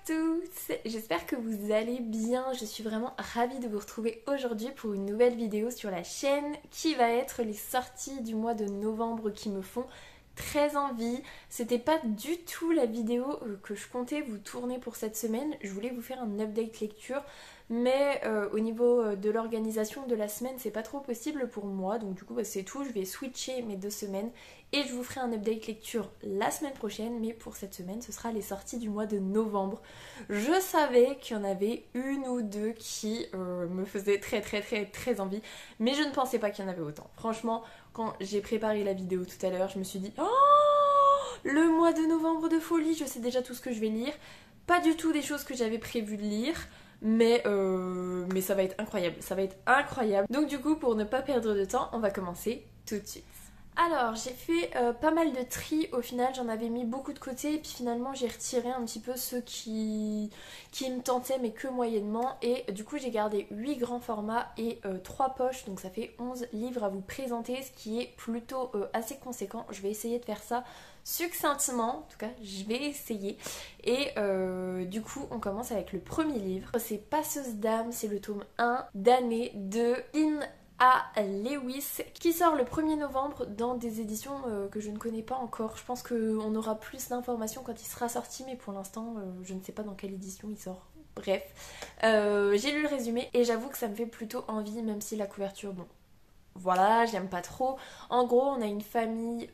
tous, j'espère que vous allez bien, je suis vraiment ravie de vous retrouver aujourd'hui pour une nouvelle vidéo sur la chaîne qui va être les sorties du mois de novembre qui me font très envie. C'était pas du tout la vidéo que je comptais vous tourner pour cette semaine, je voulais vous faire un update lecture mais au niveau de l'organisation de la semaine c'est pas trop possible pour moi, donc du coup c'est tout, je vais switcher mes 2 semaines et je vous ferai un update lecture la semaine prochaine, mais pour cette semaine ce sera les sorties du mois de novembre. Je savais qu'il y en avait une ou deux qui me faisaient très envie, mais je ne pensais pas qu'il y en avait autant. Franchement, quand j'ai préparé la vidéo tout à l'heure, je me suis dit oh, le mois de novembre de folie, je sais déjà tout ce que je vais lire. Pas du tout des choses que j'avais prévu de lire, mais ça va être incroyable, ça va être incroyable. Donc du coup, pour ne pas perdre de temps, on va commencer tout de suite. Alors j'ai fait pas mal de tri au final, j'en avais mis beaucoup de côté et puis finalement j'ai retiré un petit peu ceux qui me tentaient mais que moyennement, et du coup j'ai gardé 8 grands formats et 3 poches, donc ça fait 11 livres à vous présenter, ce qui est plutôt assez conséquent. Je vais essayer de faire ça succinctement, en tout cas je vais essayer. Et du coup on commence avec le premier livre, c'est Passeuse d'âme, c'est le tome 1 d'année de Lewis qui sort le 1er novembre dans des éditions que je ne connais pas encore. Je pense qu'on aura plus d'informations quand il sera sorti, mais pour l'instant je ne sais pas dans quelle édition il sort. Bref, j'ai lu le résumé et j'avoue que ça me fait plutôt envie, même si la couverture, bon, voilà, j'aime pas trop. En gros, on a une famille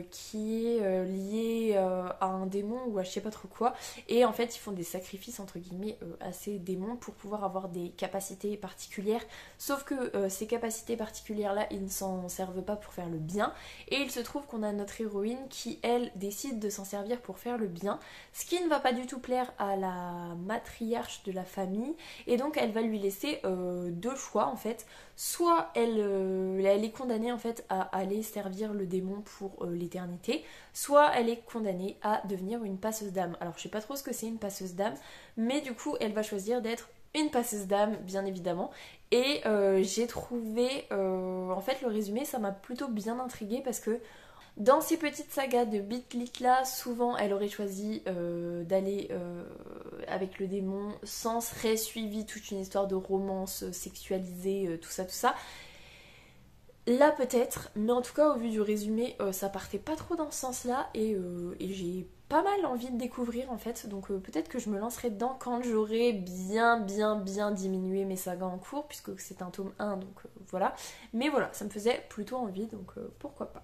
qui est liée à un démon ou à je sais pas trop quoi. Et en fait, ils font des sacrifices entre guillemets à ces démons pour pouvoir avoir des capacités particulières. Sauf que ces capacités particulières-là, ils ne s'en servent pas pour faire le bien. Et il se trouve qu'on a notre héroïne qui, elle, décide de s'en servir pour faire le bien. Ce qui ne va pas du tout plaire à la matriarche de la famille. Et donc, elle va lui laisser 2 choix en fait. Soit elle est condamnée en fait à aller servir le démon pour l'éternité, soit elle est condamnée à devenir une passeuse d'âme. Alors je sais pas trop ce que c'est une passeuse d'âme, mais du coup elle va choisir d'être une passeuse d'âme bien évidemment. Et j'ai trouvé, en fait le résumé ça m'a plutôt bien intriguée parce que dans ces petites sagas de Bitlit là, souvent elle aurait choisi d'aller avec le démon, sans serait suivi toute une histoire de romance sexualisée, tout ça. Là peut-être, mais en tout cas au vu du résumé, ça partait pas trop dans ce sens-là et j'ai pas mal envie de découvrir en fait, donc peut-être que je me lancerai dedans quand j'aurai bien diminué mes sagas en cours, puisque c'est un tome 1, donc voilà. Mais voilà, ça me faisait plutôt envie, donc pourquoi pas.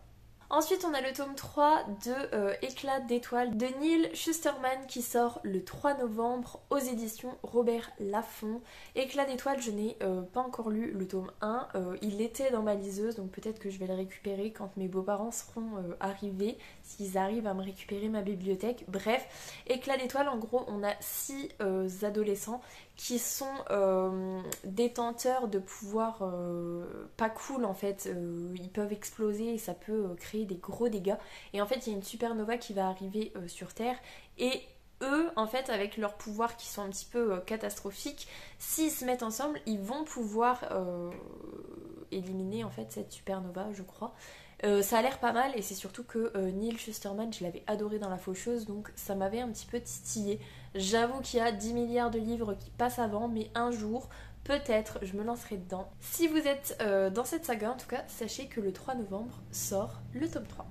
Ensuite, on a le tome 3 de Éclat d'étoiles de Neal Shusterman qui sort le 3 novembre aux éditions Robert Laffont. Éclat d'étoiles, je n'ai pas encore lu le tome 1. Il était dans ma liseuse, donc peut-être que je vais le récupérer quand mes beaux-parents seront arrivés, s'ils arrivent à me récupérer ma bibliothèque. Bref, Éclat d'étoiles, en gros, on a 6 adolescents qui sont détenteurs de pouvoirs pas cool en fait, ils peuvent exploser et ça peut créer des gros dégâts, et en fait il y a une supernova qui va arriver sur Terre, et eux en fait avec leurs pouvoirs qui sont un petit peu catastrophiques, s'ils se mettent ensemble ils vont pouvoir éliminer en fait cette supernova je crois. Ça a l'air pas mal, et c'est surtout que Neal Shusterman, je l'avais adoré dans La Faucheuse, donc ça m'avait un petit peu titillé. J'avoue qu'il y a 10 milliards de livres qui passent avant, mais un jour, peut-être, je me lancerai dedans. Si vous êtes dans cette saga, en tout cas, sachez que le 3 novembre sort le tome 3.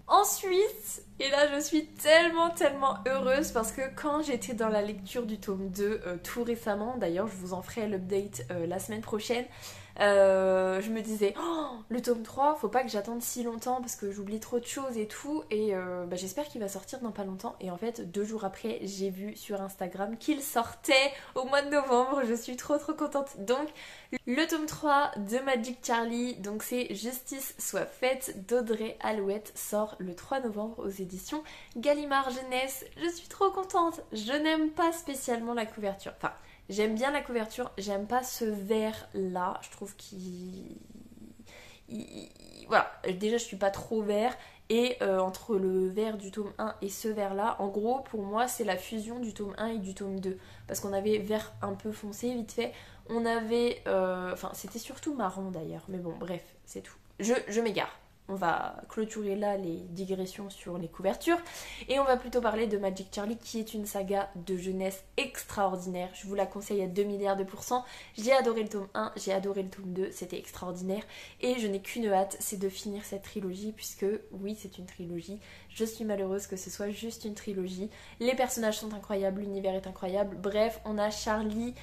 Ensuite, et là je suis tellement heureuse parce que quand j'étais dans la lecture du tome 2 tout récemment, d'ailleurs je vous en ferai l'update la semaine prochaine, je me disais oh, le tome 3 faut pas que j'attende si longtemps parce que j'oublie trop de choses et tout, et j'espère qu'il va sortir dans pas longtemps, et en fait 2 jours après j'ai vu sur Instagram qu'il sortait au mois de novembre. Je suis trop contente. Donc le tome 3 de Magic Charlie, donc c'est Justice soit faite d'Audrey Alouette, sort le 3 novembre aux éditions Gallimard Jeunesse. Je suis trop contente. Je n'aime pas spécialement la couverture, enfin j'aime bien la couverture, j'aime pas ce vert là, je trouve qu'il... Voilà, déjà je suis pas trop vert, et entre le vert du tome 1 et ce vert là, en gros pour moi c'est la fusion du tome 1 et du tome 2, parce qu'on avait vert un peu foncé vite fait, on avait... Enfin c'était surtout marron d'ailleurs, mais bon bref, c'est tout. Je m'égare. on va clôturer là les digressions sur les couvertures et on va plutôt parler de Magic Charlie qui est une saga de jeunesse extraordinaire. Je vous la conseille à 2 milliards de pourcents. J'ai adoré le tome 1, j'ai adoré le tome 2, c'était extraordinaire et je n'ai qu'une hâte, c'est de finir cette trilogie puisque oui c'est une trilogie. Je suis malheureuse que ce soit juste une trilogie. Les personnages sont incroyables, l'univers est incroyable. Bref, on a Charlie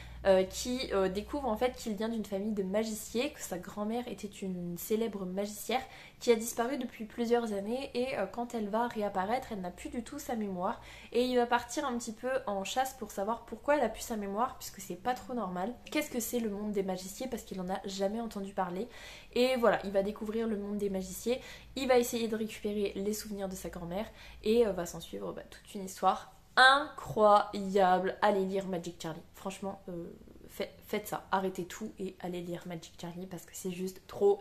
qui découvre en fait qu'il vient d'une famille de magiciens, que sa grand-mère était une célèbre magicière qui a disparu depuis plusieurs années et quand elle va réapparaître, elle n'a plus du tout sa mémoire et il va partir un petit peu en chasse pour savoir pourquoi elle a plus sa mémoire puisque c'est pas trop normal. Qu'est-ce que c'est le monde des magiciens parce qu'il en a jamais entendu parler et voilà, il va découvrir le monde des magiciens, il va essayer de récupérer les souvenirs de sa grand-mère et va s'en suivre toute une histoire incroyable. Allez lire Magic Charlie, franchement faites ça, arrêtez tout et allez lire Magic Charlie parce que c'est juste trop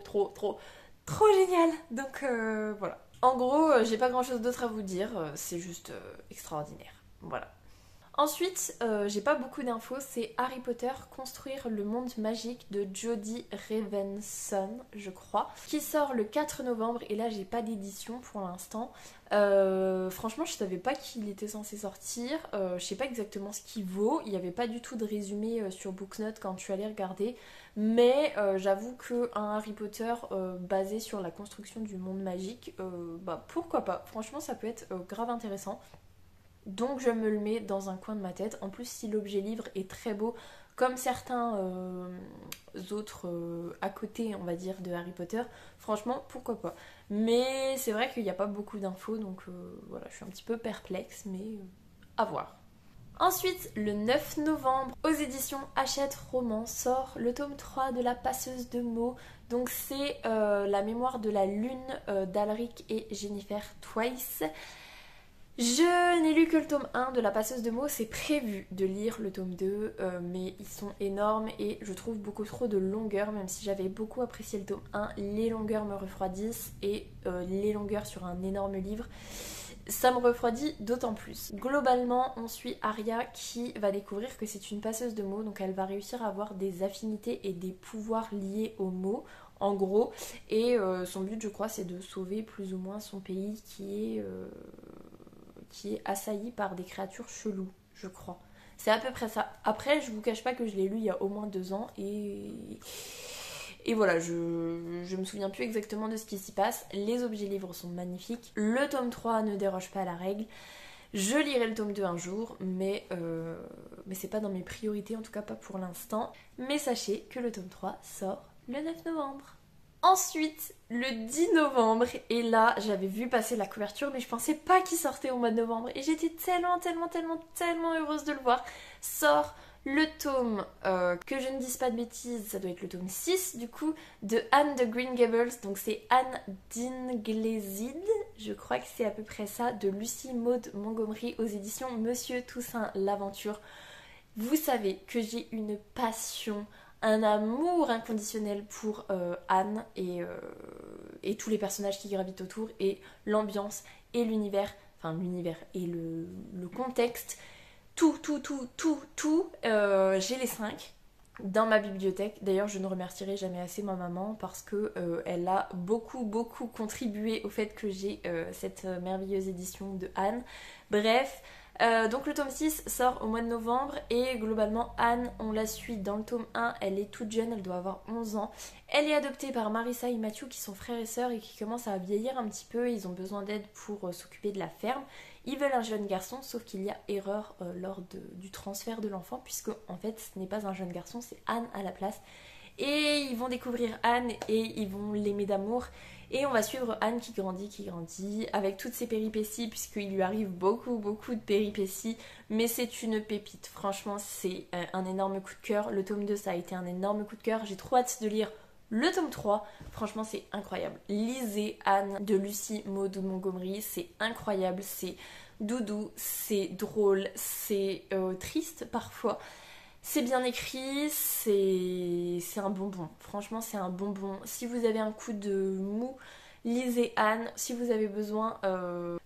génial. Donc voilà. En gros, j'ai pas grand chose d'autre à vous dire, c'est juste extraordinaire. Voilà. Ensuite, j'ai pas beaucoup d'infos, c'est Harry Potter, Construire le monde magique de Jodie Ravenson, je crois, qui sort le 4 novembre et là j'ai pas d'édition pour l'instant. Franchement, je savais pas qu'il était censé sortir, je sais pas exactement ce qu'il vaut, il y avait pas du tout de résumé sur Booknote quand je suis allée regarder, mais j'avoue qu'un Harry Potter basé sur la construction du monde magique, pourquoi pas, franchement ça peut être grave intéressant. Donc je me le mets dans un coin de ma tête. En plus si l'objet livre est très beau, comme certains autres à côté on va dire de Harry Potter, franchement pourquoi pas. Mais c'est vrai qu'il n'y a pas beaucoup d'infos donc voilà, je suis un petit peu perplexe mais à voir. Ensuite, le 9 novembre, aux éditions Hachette Roman sort le tome 3 de La Passeuse de mots. Donc c'est la mémoire de la lune d'Alric et Jennifer Twice. Je n'ai lu que le tome 1 de La Passeuse de mots, c'est prévu de lire le tome 2, mais ils sont énormes et je trouve beaucoup trop de longueur, même si j'avais beaucoup apprécié le tome 1, les longueurs me refroidissent et les longueurs sur un énorme livre, ça me refroidit d'autant plus. Globalement, on suit Aria qui va découvrir que c'est une passeuse de mots, donc elle va réussir à avoir des affinités et des pouvoirs liés aux mots, en gros, et son but je crois c'est de sauver plus ou moins son pays qui est assailli par des créatures cheloues, je crois. C'est à peu près ça. Après, je vous cache pas que je l'ai lu il y a au moins 2 ans et voilà, je me souviens plus exactement de ce qui s'y passe. Les objets livres sont magnifiques. Le tome 3 ne déroge pas à la règle. Je lirai le tome 2 un jour, mais c'est pas dans mes priorités, en tout cas pas pour l'instant. Mais sachez que le tome 3 sort le 9 novembre. Ensuite, le 10 novembre, et là j'avais vu passer la couverture mais je pensais pas qu'il sortait au mois de novembre et j'étais tellement heureuse de le voir, sort le tome, que je ne dise pas de bêtises, ça doit être le tome 6 du coup, de Anne de Green Gables, donc c'est Anne d'Ingleside, je crois que c'est à peu près ça, de Lucie Maud Montgomery aux éditions Monsieur Toussaint l'Aventure. Vous savez que j'ai une passion, un amour inconditionnel pour Anne et tous les personnages qui gravitent autour et l'ambiance et l'univers et le contexte, tout, j'ai les 5 dans ma bibliothèque. D'ailleurs je ne remercierai jamais assez ma maman parce que elle a beaucoup contribué au fait que j'ai cette merveilleuse édition de Anne. Bref, donc le tome 6 sort au mois de novembre et globalement Anne, on la suit dans le tome 1, elle est toute jeune, elle doit avoir 11 ans. Elle est adoptée par Marissa et Matthew qui sont frères et sœurs et qui commencent à vieillir un petit peu, ils ont besoin d'aide pour s'occuper de la ferme. Ils veulent un jeune garçon, sauf qu'il y a erreur lors du transfert de l'enfant puisque en fait ce n'est pas un jeune garçon, c'est Anne à la place. Et ils vont découvrir Anne et ils vont l'aimer d'amour. Et on va suivre Anne qui grandit, avec toutes ses péripéties, puisqu'il lui arrive beaucoup de péripéties. Mais c'est une pépite, franchement, c'est un énorme coup de cœur. Le tome 2, ça a été un énorme coup de cœur. J'ai trop hâte de lire le tome 3. Franchement, c'est incroyable. Lisez Anne de Lucie Maud Montgomery, c'est incroyable, c'est doudou, c'est drôle, c'est triste parfois. C'est bien écrit, c'est un bonbon. Franchement, c'est un bonbon. Si vous avez un coup de mou, lisez Anne. Si vous avez besoin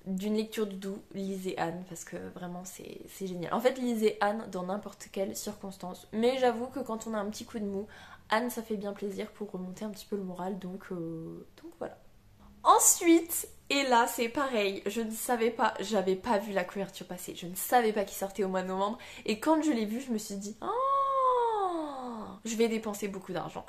d'une lecture du doux, lisez Anne parce que vraiment c'est génial. En fait, lisez Anne dans n'importe quelle circonstance. Mais j'avoue que quand on a un petit coup de mou, Anne, ça fait bien plaisir pour remonter un petit peu le moral. Donc voilà. Ensuite, et là c'est pareil, je ne savais pas, j'avais pas vu la couverture passer, je ne savais pas qu'il sortait au mois de novembre, et quand je l'ai vu, je me suis dit, oh, je vais dépenser beaucoup d'argent.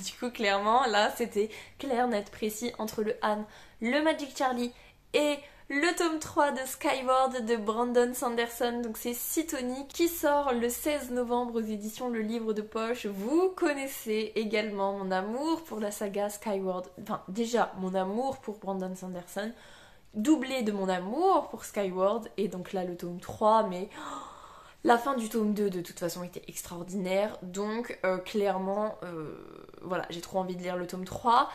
Du coup, clairement, là c'était clair, net, précis entre le Han, le Magic Charlie et le tome 3 de Skyward de Brandon Sanderson. Donc c'est Sittoni qui sort le 16 novembre aux éditions Le Livre de Poche. Vous connaissez également mon amour pour la saga Skyward. Enfin déjà mon amour pour Brandon Sanderson, doublé de mon amour pour Skyward. Et donc là le tome 3, mais la fin du tome 2 de toute façon était extraordinaire, donc clairement, voilà, j'ai trop envie de lire le tome 3.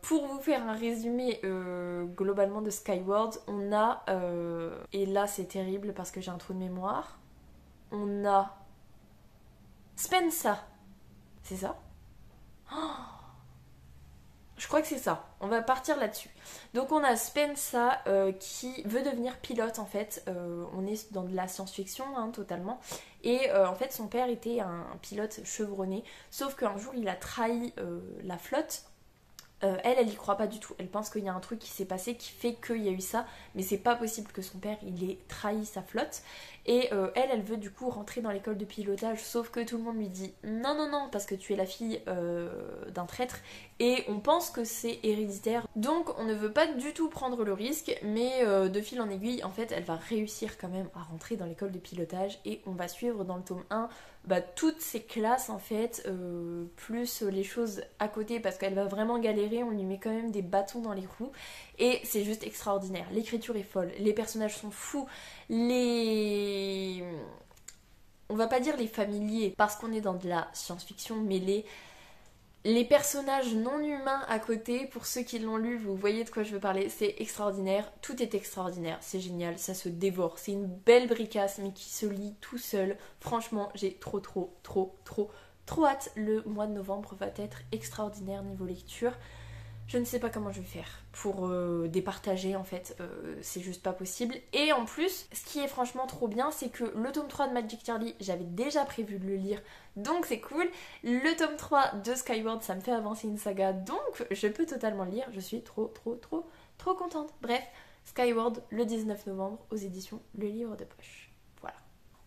Pour vous faire un résumé globalement de Skyward, on a, et là c'est terrible parce que j'ai un trou de mémoire, on a Spensa, c'est ça? Je crois que c'est ça. On va partir là-dessus. Donc on a Spensa qui veut devenir pilote en fait. On est dans de la science-fiction hein, totalement. Et en fait son père était un pilote chevronné. Sauf qu'un jour il a trahi la flotte. Elle y croit pas du tout. Elle pense qu'il y a un truc qui s'est passé qui fait qu'il y a eu ça, mais c'est pas possible que son père il ait trahi sa flotte. Et elle veut du coup rentrer dans l'école de pilotage, sauf que tout le monde lui dit non, non, non, parce que tu es la fille d'un traître et on pense que c'est héréditaire. Donc on ne veut pas du tout prendre le risque, mais de fil en aiguille, en fait, elle va réussir quand même à rentrer dans l'école de pilotage et on va suivre dans le tome 1 toutes ces classes en fait, plus les choses à côté parce qu'elle va vraiment galérer, on lui met quand même des bâtons dans les roues et c'est juste extraordinaire. L'écriture est folle, les personnages sont fous, on va pas dire les familiers parce qu'on est dans de la science-fiction, mais les personnages non humains à côté, pour ceux qui l'ont lu, vous voyez de quoi je veux parler, c'est extraordinaire, tout est extraordinaire, c'est génial, ça se dévore, c'est une belle bricasse mais qui se lit tout seul. Franchement, j'ai trop hâte. Le mois de novembre va être extraordinaire niveau lecture. Je ne sais pas comment je vais faire pour départager en fait, c'est juste pas possible. Et en plus, ce qui est franchement trop bien, c'est que le tome 3 de Magic Charlie, j'avais déjà prévu de le lire, donc c'est cool. Le tome 3 de Skyward, ça me fait avancer une saga, donc je peux totalement le lire. Je suis trop contente. Bref, Skyward le 19 novembre aux éditions Le Livre de Poche.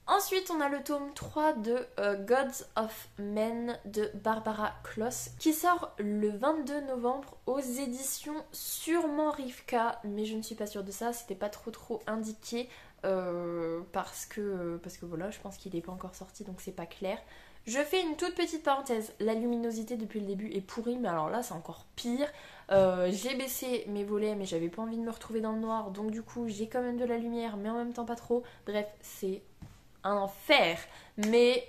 Ensuite, on a le tome 3 de Gods of Men de Barbara Kloss qui sort le 22 novembre aux éditions sûrement Rivka, mais je ne suis pas sûre de ça, c'était pas trop indiqué parce que voilà, je pense qu'il n'est pas encore sorti donc c'est pas clair. Je fais une toute petite parenthèse, la luminosité depuis le début est pourrie, mais alors là c'est encore pire. J'ai baissé mes volets mais j'avais pas envie de me retrouver dans le noir, donc du coup j'ai quand même de la lumière mais en même temps pas trop. Bref, c'est un enfer, mais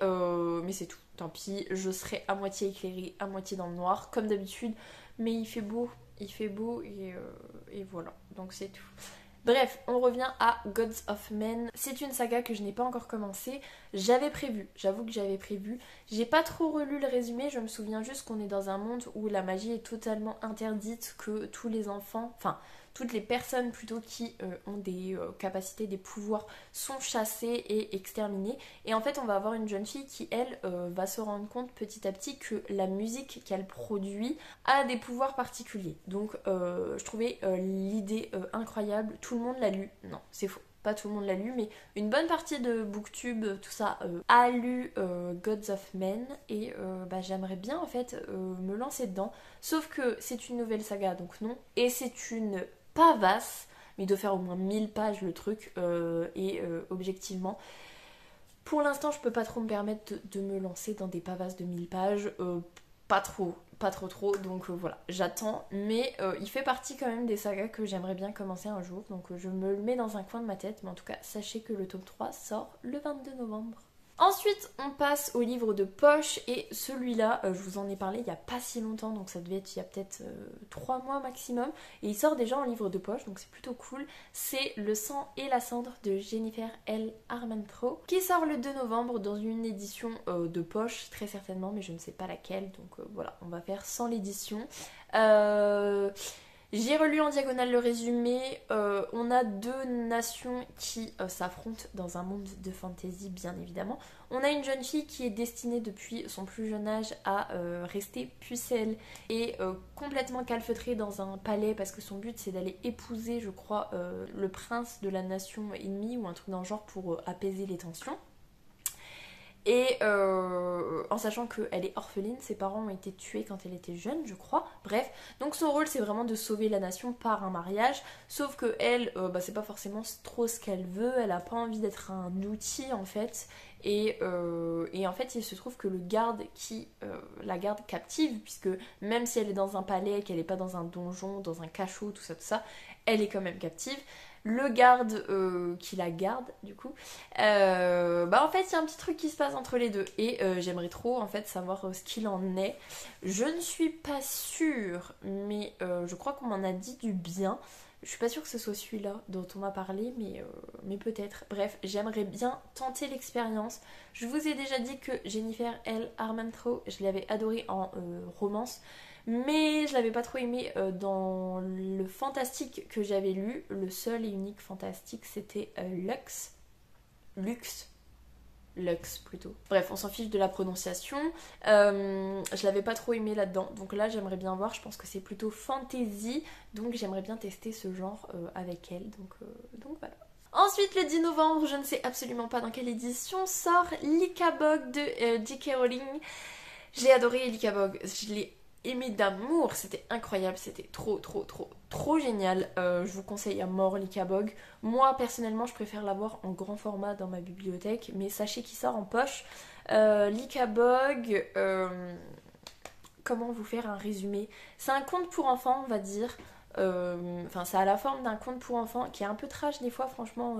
c'est tout, tant pis, je serai à moitié éclairée, à moitié dans le noir, comme d'habitude, mais il fait beau et voilà, donc c'est tout. Bref, on revient à Gods of Men. C'est une saga que je n'ai pas encore commencé. J'avoue que j'avais prévu. J'ai pas trop relu le résumé, je me souviens juste qu'on est dans un monde où la magie est totalement interdite, que tous les enfants, enfin toutes les personnes plutôt qui ont des capacités, des pouvoirs sont chassées et exterminées. Et en fait on va avoir une jeune fille qui elle va se rendre compte petit à petit que la musique qu'elle produit a des pouvoirs particuliers. Donc je trouvais l'idée incroyable. Tout le monde l'a lu. Non, c'est faux. Pas tout le monde l'a lu, mais une bonne partie de Booktube, tout ça, a lu Gods of Men et j'aimerais bien en fait me lancer dedans. Sauf que c'est une nouvelle saga, donc non. Et c'est une pavasse, mais il doit faire au moins 1000 pages le truc, et objectivement, pour l'instant je peux pas trop me permettre de me lancer dans des pavasses de 1000 pages, pas trop, donc voilà, j'attends, mais il fait partie quand même des sagas que j'aimerais bien commencer un jour, donc je me le mets dans un coin de ma tête, mais en tout cas sachez que le tome 3 sort le 22 novembre. Ensuite, on passe au livre de poche et celui-là, je vous en ai parlé il n'y a pas si longtemps, donc ça devait être il y a peut-être 3 mois maximum, et il sort déjà en livre de poche, donc c'est plutôt cool. C'est Le sang et la cendre de Jennifer L. Armentrout, qui sort le 2 novembre dans une édition de poche, très certainement, mais je ne sais pas laquelle, donc voilà, on va faire sans l'édition. J'ai relu en diagonale le résumé. On a deux nations qui s'affrontent dans un monde de fantasy, bien évidemment. On a une jeune fille qui est destinée depuis son plus jeune âge à rester pucelle et complètement calfeutrée dans un palais parce que son but c'est d'aller épouser, je crois, le prince de la nation ennemie ou un truc dans le genre pour apaiser les tensions. Et en sachant qu'elle est orpheline, ses parents ont été tués quand elle était jeune, je crois. Bref, donc son rôle c'est vraiment de sauver la nation par un mariage. Sauf que elle, c'est pas forcément trop ce qu'elle veut. Elle a pas envie d'être un outil en fait. Et en fait, il se trouve que le garde qui la garde captive, puisque même si elle est dans un palais, qu'elle n'est pas dans un donjon, dans un cachot, tout ça, elle est quand même captive. Le garde qui la garde du coup, en fait il y a un petit truc qui se passe entre les deux et j'aimerais trop en fait savoir ce qu'il en est. Je ne suis pas sûre, mais je crois qu'on m'en a dit du bien. Je suis pas sûre que ce soit celui-là dont on m'a parlé, mais peut-être. Bref, j'aimerais bien tenter l'expérience. Je vous ai déjà dit que Jennifer L. Armentrout, je l'avais adorée en romance. Mais je l'avais pas trop aimé dans le fantastique que j'avais lu. Le seul et unique fantastique c'était Lux plutôt. Bref, on s'en fiche de la prononciation. Je l'avais pas trop aimé là-dedans. Donc là j'aimerais bien voir, je pense que c'est plutôt fantasy. Donc j'aimerais bien tester ce genre avec elle. Donc voilà. Ensuite, le 10 novembre, je ne sais absolument pas dans quelle édition sort l'Ikabog de J.K. Rowling. J'ai adoré l'Ikabog. Je l'ai aimé d'amour, c'était incroyable, c'était trop génial. Je vous conseille à mort l'Ikabog. Moi personnellement je préfère l'avoir en grand format dans ma bibliothèque, mais sachez qu'il sort en poche. L'Ikabog, comment vous faire un résumé? C'est un conte pour enfants on va dire. Ça a la forme d'un conte pour enfants qui est un peu trash des fois franchement.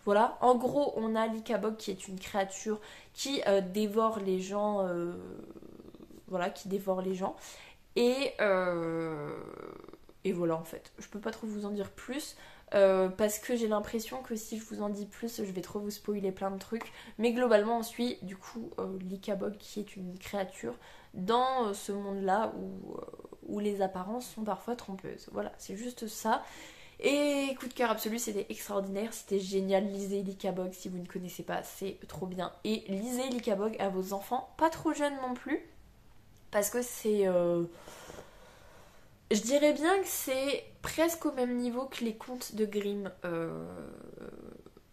Voilà, en gros on a l'Ikabog qui est une créature qui dévore les gens. Voilà, qui dévore les gens. Et voilà en fait. Je peux pas trop vous en dire plus. Parce que j'ai l'impression que si je vous en dis plus, je vais trop vous spoiler plein de trucs. Mais globalement, on suit du coup l'Ikabog qui est une créature dans ce monde-là où les apparences sont parfois trompeuses. Voilà, c'est juste ça. Et coup de cœur absolu, c'était extraordinaire, c'était génial. Lisez l'Ikabog si vous ne connaissez pas, c'est trop bien. Et lisez l'Ikabog à vos enfants, pas trop jeunes non plus. Parce que c'est... Je dirais bien que c'est presque au même niveau que les contes de Grimm,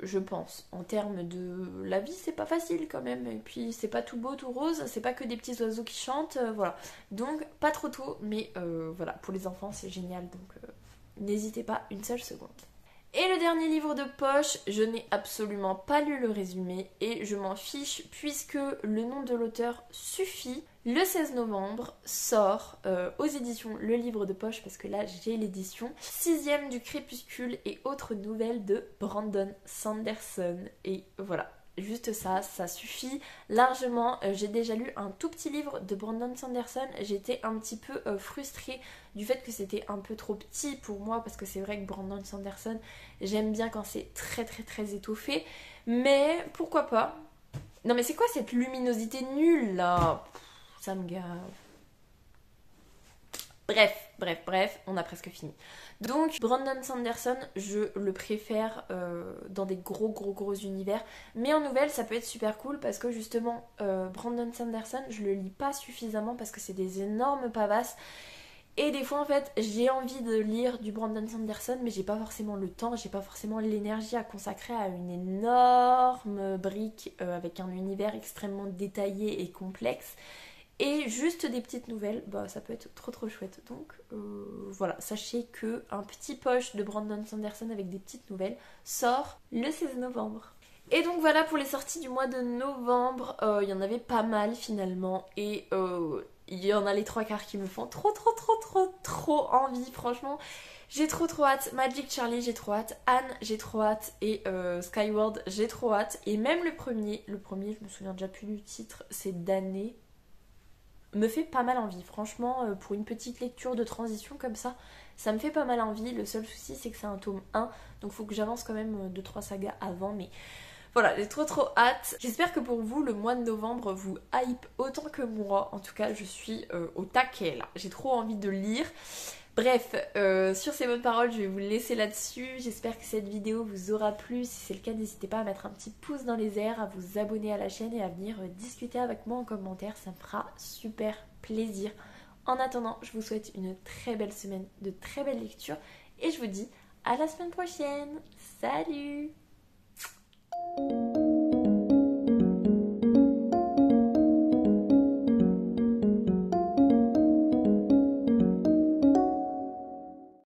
je pense. En termes de... La vie, c'est pas facile quand même. Et puis, c'est pas tout beau, tout rose. C'est pas que des petits oiseaux qui chantent. Voilà. Donc, pas trop tôt. Mais voilà, pour les enfants, c'est génial. Donc, n'hésitez pas une seule seconde. Et le dernier livre de poche, je n'ai absolument pas lu le résumé et je m'en fiche puisque le nom de l'auteur suffit. Le 16 novembre sort aux éditions Le Livre de Poche, parce que là j'ai l'édition 6ème du Crépuscule et autres nouvelles de Brandon Sanderson. Et voilà, juste ça, ça suffit largement. J'ai déjà lu un tout petit livre de Brandon Sanderson. J'étais un petit peu frustrée du fait que c'était un peu trop petit pour moi, parce que c'est vrai que Brandon Sanderson, j'aime bien quand c'est très étoffé. Mais pourquoi pas. Non mais c'est quoi cette luminosité nulle là? Ça me gave. Bref, on a presque fini. Donc Brandon Sanderson, je le préfère dans des gros univers. Mais en nouvelle, ça peut être super cool parce que justement, Brandon Sanderson, je le lis pas suffisamment parce que c'est des énormes pavasses. Et des fois en fait j'ai envie de lire du Brandon Sanderson mais j'ai pas forcément le temps, j'ai pas forcément l'énergie à consacrer à une énorme brique avec un univers extrêmement détaillé et complexe. Et juste des petites nouvelles, ça peut être trop chouette. Donc voilà, sachez que un petit poche de Brandon Sanderson avec des petites nouvelles sort le 16 novembre. Et donc voilà pour les sorties du mois de novembre. Il y en avait pas mal finalement. Et il y en a les 3/4 qui me font trop envie. Franchement, j'ai trop hâte. Magic Charlie, j'ai trop hâte. Anne, j'ai trop hâte. Et Skyward, j'ai trop hâte. Et même le premier, je me souviens déjà plus du titre, c'est Damnée. Me fait pas mal envie. Franchement, pour une petite lecture de transition comme ça, ça me fait pas mal envie. Le seul souci, c'est que c'est un tome 1. Donc faut que j'avance quand même 2-3 sagas avant. Mais voilà, j'ai trop hâte. J'espère que pour vous, le mois de novembre vous hype autant que moi. En tout cas, je suis au taquet là. J'ai trop envie de lire. Bref, sur ces bonnes paroles, je vais vous laisser là-dessus. J'espère que cette vidéo vous aura plu. Si c'est le cas, n'hésitez pas à mettre un petit pouce dans les airs, à vous abonner à la chaîne et à venir discuter avec moi en commentaire. Ça me fera super plaisir. En attendant, je vous souhaite une très belle semaine, de très belles lectures et je vous dis à la semaine prochaine. Salut!